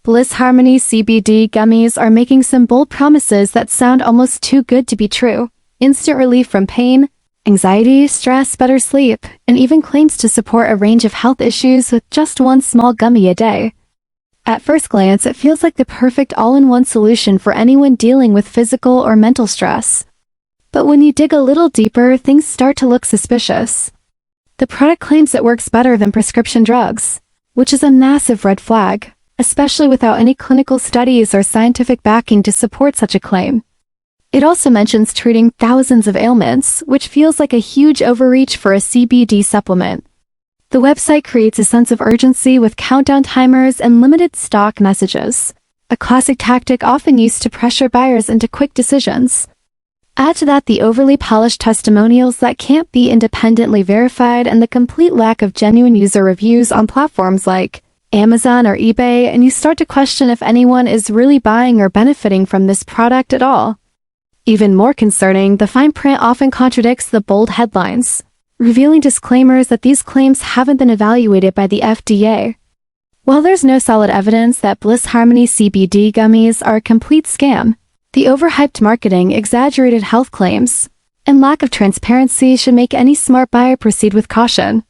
Bliss Harmony CBD Gummies are making some bold promises that sound almost too good to be true. Instant relief from pain, anxiety, stress, better sleep, and even claims to support a range of health issues with just one small gummy a day. At first glance, it feels like the perfect all-in-one solution for anyone dealing with physical or mental stress. But when you dig a little deeper, things start to look suspicious. The product claims it works better than prescription drugs, which is a massive red flag, especially without any clinical studies or scientific backing to support such a claim. It also mentions treating thousands of ailments, which feels like a huge overreach for a CBD supplement. The website creates a sense of urgency with countdown timers and limited stock messages, a classic tactic often used to pressure buyers into quick decisions. Add to that the overly polished testimonials that can't be independently verified and the complete lack of genuine user reviews on platforms like Amazon or eBay, and you start to question if anyone is really buying or benefiting from this product at all. Even more concerning, the fine print often contradicts the bold headlines, revealing disclaimers that these claims haven't been evaluated by the FDA. While there's no solid evidence that Bliss Harmony CBD gummies are a complete scam, the overhyped marketing, exaggerated health claims, and lack of transparency should make any smart buyer proceed with caution.